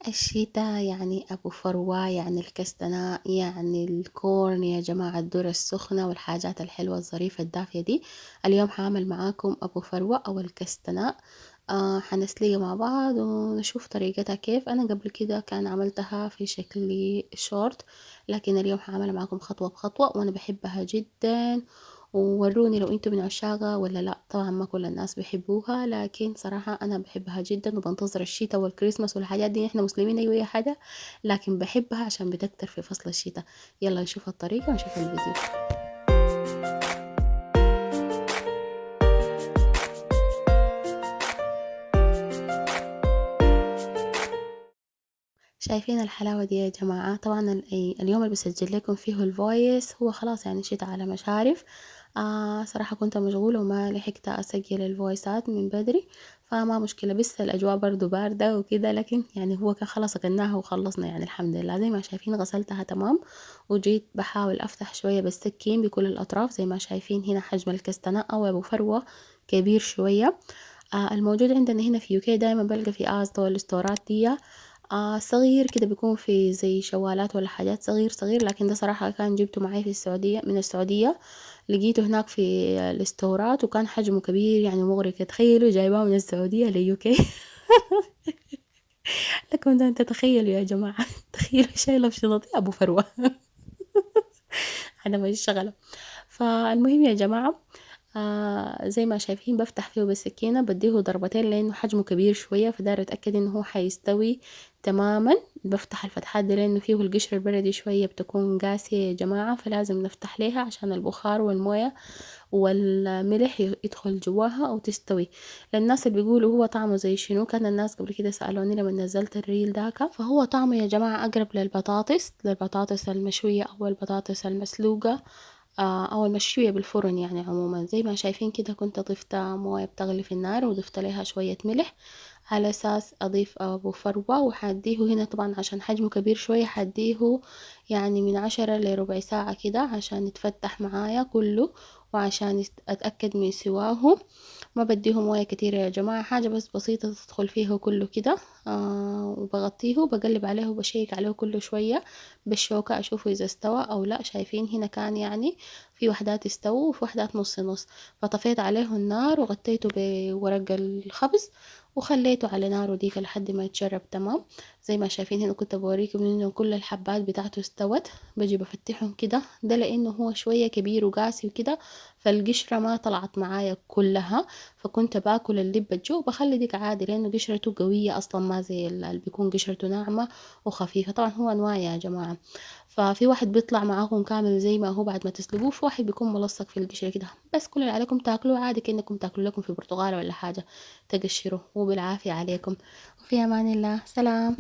الشتا يعني أبو فروة، يعني الكستناء، يعني الكورن يا جماعة، الذرة السخنة والحاجات الحلوة الظريفة الدافية دي. اليوم حاعمل معاكم أبو فروة أو الكستناء. حنسلقها مع بعض ونشوف طريقتها كيف. أنا قبل كده كان عملتها في شكل شورت، لكن اليوم حاعملها معاكم خطوة بخطوة وأنا بحبها جدا. ووروني لو انتوا من عشاقها ولا لا. طبعا ما كل الناس بيحبوها، لكن صراحة انا بحبها جدا وبنتظر الشتاء والكريسماس والحاجات دي. احنا مسلمين ايوه اي حاجة، لكن بحبها عشان بتكتر في فصل الشتاء. يلا نشوف الطريقة ونشوف الفيديو. شايفين الحلاوة دي يا جماعة؟ طبعا اليوم اللي بسجل لكم فيه الفويس هو خلاص يعني شتاء على مشارف. صراحة كنت مشغولة وما لحقت أسجل الفويسات من بدري، فما مشكلة. بس الأجواء برضو باردة وكده، لكن يعني هو كان خلاص أكلناها وخلصنا يعني الحمد لله. زي ما شايفين غسلتها تمام، وجيت بحاول أفتح شوية بالسكين بكل الأطراف. زي ما شايفين هنا حجم الكستناء أو أبو فروة كبير شوية. الموجود عندنا هنا في يوكي دايما بلقى في آسدا والستورات دي. صغير كده بيكون في زي شوالات ولا حاجات، صغير صغير. لكن ده صراحة كان جبته معي في السعودية، من السعودية. لقيته هناك في الاستورات وكان حجمه كبير يعني مغري. تخيلوا جايباه من السعودية ليوكي. لكم ده انت تخيلوا يا جماعة. تخيلوا شايلة في شنطتي أبو فروة. أنا مش شغلة. فالمهم يا جماعة، زي ما شايفين بفتح فيه بالسكينة، بديه ضربتين لأنه حجمه كبير شوية، فداير أتأكد إنه هو حيستوي تماما. بفتح الفتحات دي لأنه فيه القشر البلدي شوية بتكون قاسية يا جماعة، فلازم نفتح ليها عشان البخار والموية والملح يدخل جواها أو تستوي. للناس اللي بيقولوا هو طعمه زي شنو، كان الناس قبل كده سألوني لما نزلت الريل داكا. فهو طعمه يا جماعة أقرب للبطاطس المشوية أو البطاطس المسلوقة، أو المشوية بالفرن. يعني عموما زي ما شايفين كده كنت ضفت موية بتغلي في النار وضفت لها شوية ملح على أساس أضيف أبو فروة. وحديه هنا طبعا عشان حجمه كبير شوية حديه يعني من 10 لربع ساعة كده عشان يتفتح معايا كله، وعشان أتأكد من سواه. ما بديه موية كتيرة يا جماعة، حاجة بس بسيطة تدخل فيه كله كده. وبغطيه وبقلب عليه وبشيك عليه كل شوية بالشوكة أشوفه إذا استوى أو لا. شايفين هنا كان يعني في وحدات استووا وفي وحدات نص نص. فطفيت عليه النار وغطيته بورق الخبز وخليته على ناره ديك لحد ما يتشرب تمام. زي ما شايفين هنا كنت بوريكم انه كل الحبات بتاعته استوت. بجي بفتحهم كده، ده لانه هو شوية كبير وقاسي وكده، فالقشرة ما طلعت معايا كلها. فكنت باكل اللي جو بخلي ديك عادي لانه قشرته قوية اصلا، ما زي اللي بيكون قشرته ناعمة وخفيفة. طبعا هو انواع يا جماعة، ففي واحد بيطلع معاكم كامل زي ما هو بعد ما تسلقوه، في واحد بيكون ملصق في القشرة كده. بس كل اللي عليكم تاكلوه عادي كأنكم تاكلوا لكم في برتقال ولا حاجة، تقشروه وبالعافية عليكم. وفي امان الله، سلام.